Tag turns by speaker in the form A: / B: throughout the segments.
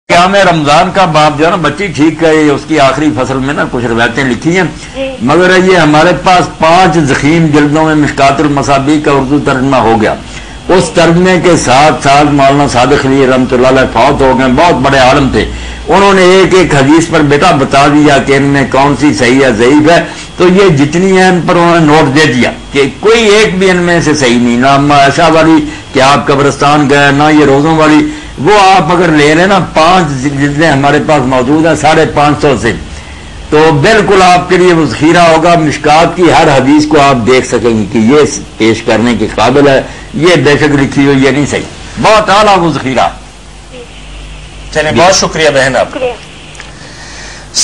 A: قیام رمضان کا باپ جو ہے نا بچی ٹھیک ہے، اس کی آخری فصل میں نا کچھ روایتیں لکھی ہیں، مگر یہ ہمارے پاس 5 ضخیم جلدوں میں مشکات المصابیح کا اردو ترجمہ ہو گیا۔ اس ترجمے کے ساتھ ساتھ مولانا صادق علی رحمۃ اللہ علیہ فوت ہو گئے، بہت بڑے عالم تھے، انہوں نے ایک ایک حدیث پر بیٹا بتا دیا کہ ان میں کون سی صحیح ہے ضعیف ہے، تو یہ جتنی ہیں ان پر انہوں نے نوٹ دے دیا کہ کوئی ایک بھی ان میں سے صحیح نہیں، نہ عائشہ والی کہ آپ قبرستان گئے، نہ یہ روزوں والی، وہ آپ اگر لے لیں نا 5 جلدیں ہمارے پاس موجود ہیں 550 سے، تو بالکل آپ کے لیے وہ ذخیرہ ہوگا، مشکات کی ہر حدیث کو آپ دیکھ سکیں گے کہ یہ پیش کرنے کے قابل ہے، یہ بے شک لکھی ہوئی یہ نہیں صحیح، بہت اعلیٰ وہ ذخیرہ۔
B: چلیں بہت شکریہ بہن آپ کا۔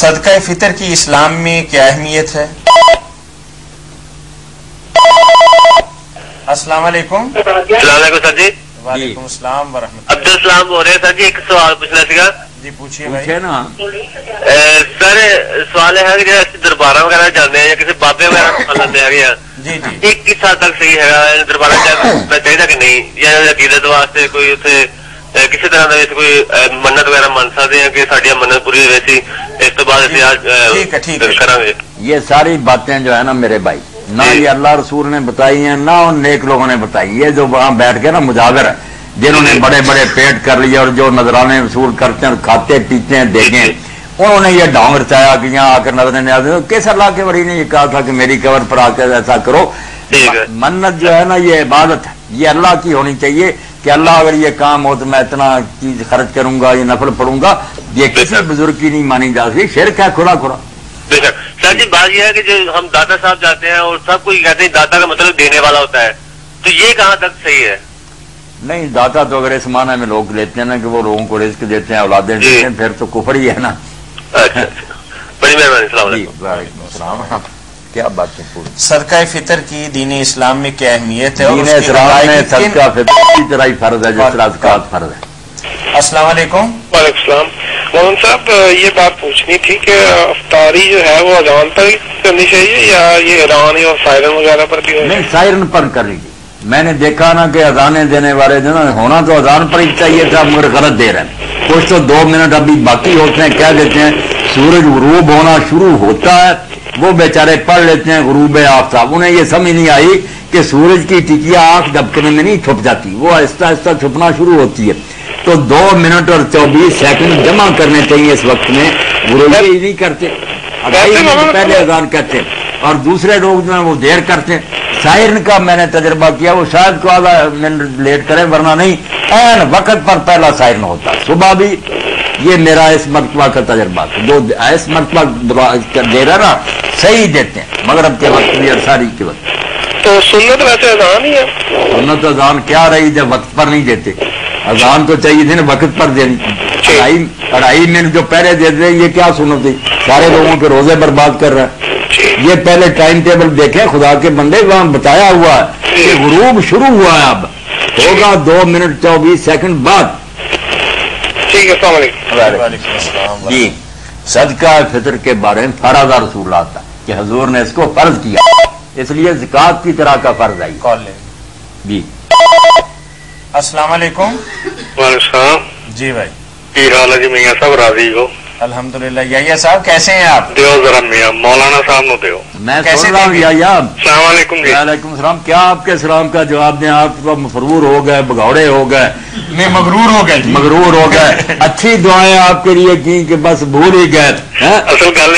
B: صدقہ فطر کی اسلام میں کیا اہمیت ہے؟ السلام علیکم۔
C: السلام علیکم سر جی۔
B: وعلیکم السلام ورحمۃ
C: عبد السلام بول رہے ہیں سر جی، ایک سوال پوچھنا سا
B: جی، پوچھیے بھائی۔
A: نا
C: سر سوال ہے کہ جیسے دربار وغیرہ جانے ہیں یا کسی بابے وغیرہ لیتے ہیں
B: جی جی
C: ایک کس حد تک صحیح ہے دربار چاہیے کہ نہیں، یا عقیدت واسطے کوئی اتنے کسی طرح کا کوئی منت وغیرہ من سکتے ہیں کہ ساری منت پوری ویسی اس تو بعد کریں گے؟
A: یہ ساری باتیں جو ہے نا میرے بھائی، نہ یہ اللہ رسول نے بتائی ہیں، نہ ان نیک لوگوں نے بتائی، یہ جو وہاں بیٹھ کے نا مجاور ہے جنہوں نے بڑے بڑے پیٹ کر لیے اور جو نذرانے وصول کرتے ہیں، کھاتے پیتے ہیں دیکھیں، انہوں نے یہ ڈھونگ رچایا کہ یہاں آ کر نظر نیاز، کس اللہ کے ولی نے یہ کہا تھا کہ میری قبر پر آ کر ایسا کرو؟ منت جو ہے نا یہ عبادت ہے، یہ اللہ کی ہونی چاہیے کہ اللہ اگر یہ کام ہو تو میں اتنا چیز خرچ کروں گا، یہ نفل پڑھوں گا، یہ کسی بزرگ کی نہیں مانی جا سکتی، شرک ہے کھلا کھلا۔
C: سر جی بات یہ ہے کہ جو ہم داتا صاحب جاتے ہیں اور سب کوئی کہتے ہیں داتا کا مطلب دینے والا ہوتا ہے، تو یہ کہاں تک صحیح ہے؟ نہیں،
A: داتا تو اگر اس معنی میں لوگ لیتے ہیں نا کہ وہ لوگوں کو رزق دیتے ہیں، اولادیں دیتے ہیں، پھر تو کفر ہی ہے نا۔
C: اچھا بڑی مہربانی، السلام علیکم۔
A: وعلیکم السلام۔ کیا بات ہے پوری
B: صدقہ فطر کی دین اسلام میں کیا اہمیت ہے؟
A: دین اسلام میں صدقہ فطر اسی طرح ہی فرض ہے جس طرح زکوٰۃ فرض ہے۔
B: السلام علیکم۔
D: وعلیکم السلام۔ مولانا صاحب یہ بات پوچھنی تھی کہ افطاری جو ہے وہ اذان پر ہی کرنی چاہیے یا یہ اعلان اور سائرن وغیرہ پر بھی؟
A: نہیں، سائرن پر کر لیجیے۔ میں نے دیکھا نا کہ اذانیں دینے والے جو نا ہونا تو اذان پر ہی چاہیے تھا مگر غلط دے رہے ہیں، کچھ تو 2 منٹ ابھی باقی ہوتے ہیں، کہہ دیتے ہیں سورج غروب ہونا شروع ہوتا ہے، وہ بیچارے پڑھ لیتے ہیں غروب آفتاب، انہیں یہ سمجھ نہیں آئی کہ سورج کی ٹکیا آنکھ دبکنے میں نہیں چھپ جاتی، وہ آہستہ آہستہ چھپنا شروع ہوتی ہے، تو 2 منٹ اور 24 سیکنڈ جمع کرنے چاہیے اس وقت میں، غروب ہی نہیں کرتے، 2.5 منٹ پہلے اذان کہتے ہیں، اور دوسرے لوگ جو ہیں وہ دیر کرتے ہیں۔ سائرن کا میں نے تجربہ کیا، وہ شاید کو آدھا منٹ لیٹ کریں ورنہ نہیں، عین وقت پر پہلا سائرن ہوتا ہے، صبح بھی۔ یہ میرا اس مرتبہ کا تجربہ، جو اس مرتبہ دے رہا نا صحیح دیتے ہیں، مغرب کے وقت بھی اور ساری کے وقت۔
D: تو سنت ویسے اذان ہی ہے؟
A: سنت اذان کیا رہی جب وقت پر نہیں دیتے، اذان تو چاہیے تھی نا وقت پر دینی، 2.5 منٹ جو پہلے دیتے یہ کیا سنت تھی، سارے لوگوں کے روزے برباد کر رہے ہیں۔ یہ پہلے ٹائم ٹیبل دیکھیں خدا کے بندے، وہاں بتایا ہوا ہے کہ غروب شروع ہوا ہے، اب ہوگا 2 منٹ 24 سیکنڈ بعد۔
D: ٹھیک ہے، السلام علیکم۔
B: وعلیکم السلام۔
A: جی، صدقہ فطر کے بارے میں فرض رسول آتا کہ حضور نے اس کو فرض کیا، اس لیے زکوٰۃ کی طرح کا فرض آئی۔
B: کال لیں
A: جی،
B: السلام علیکم۔
D: وعلیکم السلام۔
B: جی بھائی،
D: کی حال ہے جی؟ میاں صاحب راضی ہو؟
B: الحمدللہ۔ یا صاحب کیسے ہیں آپ؟
D: دیو ذرا میاں مولانا صاحب نو دیو۔
A: میں سن رہا ہوں یا
D: السلام علیکم جی۔
A: وعلیکم السلام۔ کیا آپ کے سلام کا جواب دیں؟ آپ تو مفرور ہو گئے، بگوڑے ہو گئے،
B: میں مغرور ہو گئے،
A: مغرور ہو گئے، اچھی دعائیں آپ کے لیے کی کہ بس بھول ہی گئے۔
D: اصل گل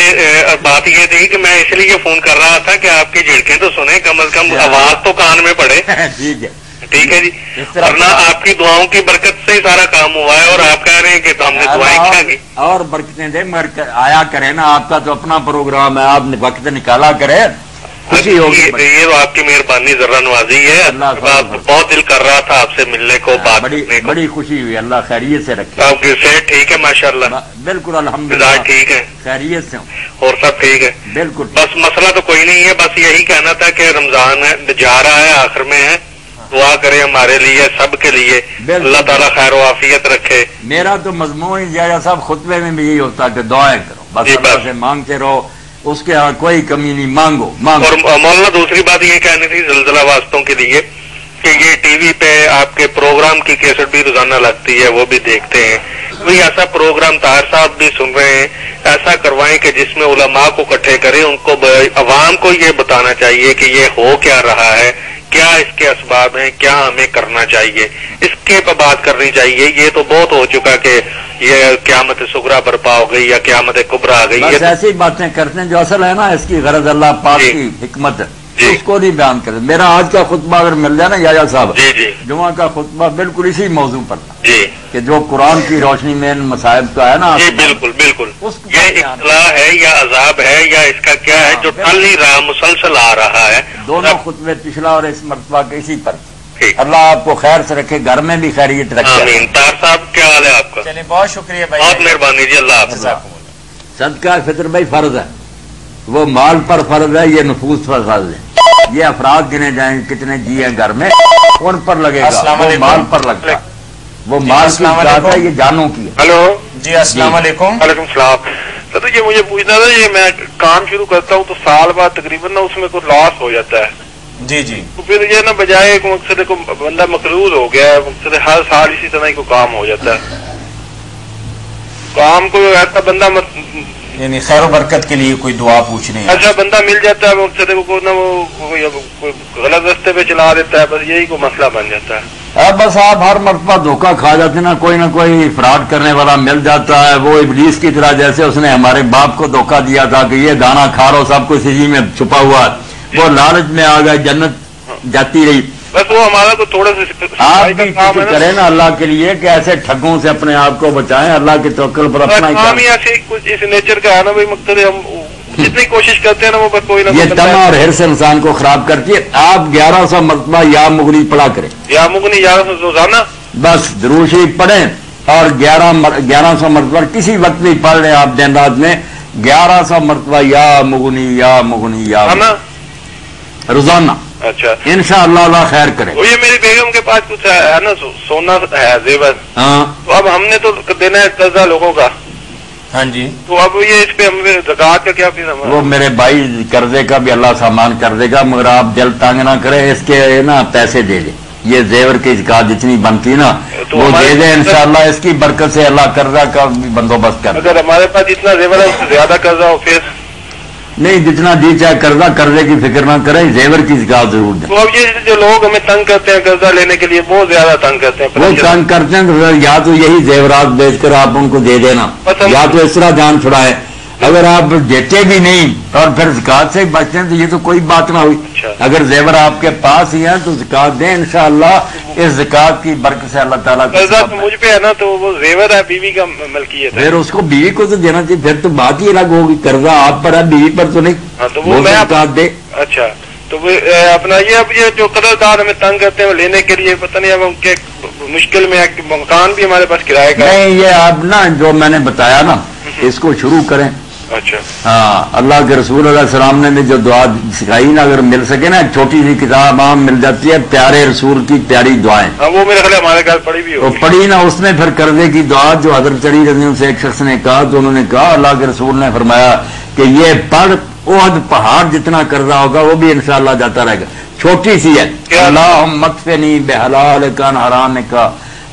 D: بات یہ تھی کہ میں اس لیے فون کر رہا تھا کہ آپ کی جھڑکیں تو سنیں، کم از کم آواز تو کان میں پڑے۔
A: ٹھیک ہے،
D: ٹھیک ہے جی، ورنہ آپ کی دعاؤں کی برکت سے ہی سارا کام ہوا ہے، اور آپ کہہ رہے ہیں کہ ہم نے دعائیں کیا کی
A: اور برکتیں دے، مگر آیا کریں نا، آپ کا تو اپنا پروگرام ہے، آپ وقت نکالا کریں، خوشی ہوگی۔
D: یہ تو آپ کی مہربانی ذرا نوازی ہے، بہت دل کر رہا تھا آپ سے ملنے کو، بات کرنے کو،
A: بڑی خوشی ہوئی، اللہ خیریت سے رکھے۔
D: آپ کی صحت ٹھیک ہے؟ ماشاءاللہ
A: بالکل الحمدللہ
D: ٹھیک ہے،
A: خیریت سے ہوں،
D: اور سب ٹھیک ہے؟
A: بالکل۔
D: بس مسئلہ تو کوئی نہیں ہے، بس یہی کہنا تھا کہ رمضان جا رہا ہے، آخر میں ہے، دعا کرے ہمارے لیے، سب کے لیے، اللہ تعالیٰ خیر و عافیت رکھے۔ میرا
A: تو مضمون جایا صاحب خطبے میں بھی یہی ہوتا کہ دعائیں کرو، بس اللہ سے مانگتے رہو، اس کے ہاں کوئی کمی نہیں، مانگو۔
D: اور مولانا دوسری بات یہ کہنی تھی زلزلہ واسطوں کے لیے کہ یہ ٹی وی پہ آپ کے پروگرام کی کیسٹ بھی روزانہ لگتی ہے، وہ بھی دیکھتے ہیں، کوئی ایسا پروگرام طاہر صاحب بھی سن رہے ہیں، ایسا کروائیں کہ جس میں علماء کو اکٹھے کریں، ان کو عوام کو یہ بتانا چاہیے کہ یہ ہو کیا رہا ہے، کیا اس کے اسباب ہیں، کیا ہمیں کرنا چاہیے، اس کے پہ بات کرنی چاہیے۔ یہ تو بہت ہو چکا کہ یہ قیامت صغریٰ برپا ہو گئی یا قیامت کبریٰ آ گئی،
A: بس ایسی باتیں کرتے ہیں جو اصل ہے نا اس کی غرض اللہ پاک کی حکمت ہے، اس کو نہیں بیان کرے۔ میرا آج کا خطبہ اگر مل جائے نا یا صاحب، جمعہ کا خطبہ بالکل اسی موضوع پر تھا کہ جو قرآن کی روشنی میں ان مصائب کا ہے نا،
D: بالکل بالکل یہ اصلاح ہے یا عذاب ہے یا اس کا کیا ہے جو ٹل نہیں رہا، مسلسل آ رہا ہے۔
A: دونوں خطبے پچھلا اور اس مرتبہ کے اسی پر۔ اللہ آپ کو خیر سے رکھے، گھر میں بھی خیریت رکھے۔
D: آمین۔ طاہر صاحب کیا حال ہے آپ کا؟
B: چلیے بہت شکریہ بھائی،
D: بہت مہربانی جی، اللہ حافظ۔
A: صدقہ فطر بھائی فرض ہے، وہ مال پر فرض ہے، یہ نفوس پر فرض ہے۔ یہ افراد گنے جائیں کتنے جی ہیں گھر میں، ان پر لگے گا، وہ مال پر لگتا ہے، وہ مال کی بات ہے، یہ جانوں کی ہے۔
D: ہلو
B: جی السلام علیکم۔
D: وعلیکم السلام۔ تو یہ مجھے پوچھنا تھا، یہ میں کام شروع کرتا ہوں تو سال بعد تقریباً نا اس میں کوئی لاس ہو جاتا ہے،
B: جی جی،
D: تو پھر یہ نا بجائے ایک مقصد کو بندہ مقروض ہو گیا ہے، مقصد ہر سال اسی طرح کو کام ہو جاتا ہے، کام کو ایسا بندہ
B: یعنی خیر و برکت کے لیے کوئی دعا پوچھنے ہیں۔
D: ایسا بندہ مل جاتا ہے مقصد کو نا وہ غلط راستے پہ چلا دیتا ہے، بس یہی کو مسئلہ بن جاتا ہے۔
A: بس آپ ہر مرتبہ دھوکہ کھا جاتے نا، کوئی نہ کوئی فراڈ کرنے والا مل جاتا ہے، وہ ابلیس کی طرح، جیسے اس نے ہمارے باپ کو دھوکہ دیا تھا کہ یہ دانا کھا رہو، سب کچھ اسی میں چھپا ہوا ہے، وہ لالچ میں آ گئے، جنت جاتی رہی۔
D: بس وہ ہمارا کو تھوڑا سا
A: آپ بھی کریں نا اللہ کے لیے کہ ایسے ٹھگوں سے اپنے آپ کو بچائیں، اللہ کے توکل پر اپنا
D: کام ہی ایسے کچھ اس نیچر کا ہے نا بھائی، مقصد ہم جتنی کوشش کرتے ہیں نا وہ بس کوئی نہ
A: یہ تما اور حرص انسان کو خراب کرتی ہے۔ آپ 1100 مرتبہ یا مغنی پڑھا کریں،
D: یا مغنی 1100 روزانہ،
A: بس درود شریف پڑھیں، اور 1100 مرتبہ کسی وقت بھی پڑھ لیں آپ دن رات میں 1100 مرتبہ یا مغنی یا مغنی یا روزانہ۔
D: اچھا
A: انشاءاللہ اللہ خیر کرے۔
D: وہ یہ میری بیگم کے پاس کچھ ہے نا سونا ہے، زیور،
A: ہاں،
D: تو اب ہم نے تو دینا ہے قرضہ لوگوں کا،
B: ہاں جی،
D: تو اب یہ اس پہ ہمیں زکوٰۃ کا کیا پھر
A: وہ میرے بھائی قرضے کا بھی اللہ سامان کر دے گا، مگر آپ دل تانگ نہ کریں، اس کے نا پیسے دے دیں، یہ زیور کی زکوٰۃ جتنی بنتی نا وہ دے دیں، انشاءاللہ اس کی برکت سے اللہ قرضہ کا بھی بندوبست کر دے۔
D: اگر ہمارے پاس جتنا زیور ہے اس سے زیادہ قرضہ ہو پھر
A: نہیں، جتنا دی چاہے قرضہ، قرضے کی فکر نہ کریں، زیور کی زکوٰۃ ضرور دیں۔
D: تو اب یہ جو لوگ ہمیں تنگ کرتے ہیں قرضہ لینے کے لیے، بہت زیادہ تنگ کرتے ہیں،
A: وہ تنگ کرتے ہیں تو یا تو یہی زیورات بیچ کر آپ ان کو دے دینا، یا تو اس طرح جان چھڑائے۔ اگر آپ دیتے بھی نہیں اور پھر زکوٰۃ سے بچتے ہیں تو یہ تو کوئی بات نہ ہوئی۔ اگر زیور آپ کے پاس ہی ہیں تو زکوٰۃ دیں، انشاءاللہ اس زکوٰۃ کی برکت سے اللہ تعالیٰ
D: قرضہ مجھ پہ ہے نا، تو وہ زیور ہے، بیوی کا ملکیت ہے،
A: پھر اس کو بیوی کو تو دینا چاہیے، پھر تو بات ہی الگ ہوگی، قرضہ آپ پر ہے، بیوی پر تو نہیں،
D: تو
A: وہ زکوٰۃ دے۔
D: اچھا تو اپنا یہ اب یہ جو قرضدار ہمیں تنگ کرتے ہیں وہ لینے کے لیے پتہ نہیں اب ان کے مشکل میں ہے، مکان بھی ہمارے پاس کرایہ کا
A: نہیں، یہ آپ نا جو میں نے بتایا نا اس کو شروع کریں۔
D: اچھا
A: ہاں، اللہ کے رسول علیہ السلام نے بھی جو دعا سکھائی نا، اگر مل سکے نا، چھوٹی سی کتاب عام مل جاتی ہے، پیارے رسول کی پیاری دعائیں،
D: وہ میرے خیال ہمارے گھر پڑی بھی
A: وہ پڑھی نا، اس میں پھر قرضے کی دعا جو حضرت علی رضی اللہ عنہ سے ایک شخص نے کہا تو انہوں نے کہا اللہ کے رسول نے فرمایا کہ یہ پڑھ احد پہاڑ جتنا قرضہ ہوگا وہ بھی انشاءاللہ جاتا رہے گا، چھوٹی سی ہے، اللہم مکفنی بحلالک عن حرامک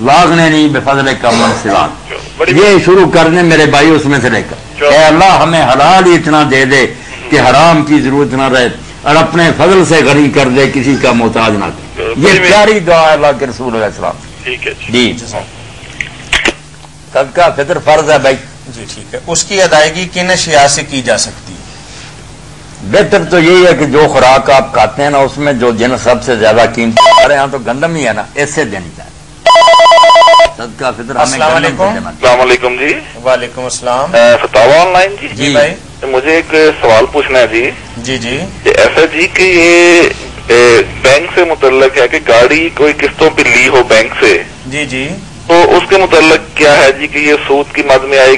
A: واغننی بفضلک عمن سواک، یہ شروع کرنے میرے بھائی اس میں سے لے کر، اے اللہ ہمیں حلال ہی اتنا دے دے کہ حرام کی ضرورت نہ رہے، اور اپنے فضل سے غنی کر دے، کسی کا محتاج نہ کرے۔ یہ پیاری دعا ہے اللہ کے رسول علیہ السلام۔
D: ٹھیک ہے
A: جی، صدقہ فطر فرض ہے بھائی۔
B: جی ٹھیک ہے، اس کی ادائیگی کن اشیاء سے کی جا سکتی ہے؟
A: بہتر تو یہی ہے کہ جو خوراک آپ کھاتے ہیں نا اس میں جو جن سب سے زیادہ قیمتی، ہمارے یہاں تو گندم ہی ہے نا، اس سے دینی چاہیے صدقہ فطر۔
B: السلام علیکم۔
D: السلام علیکم جی۔
B: وعلیکم السلام۔
D: فتاوا آن لائن جی۔
B: جی بھائی،
D: مجھے ایک سوال پوچھنا ہے جی۔
B: جی جی،
D: ایسا جی کہ یہ بینک سے متعلق ہے کہ گاڑی کوئی قسطوں پہ لی ہو بینک سے،
B: جی جی،
D: تو اس کے متعلق کیا ہے جی کہ یہ سود کی مد میں آئے گی؟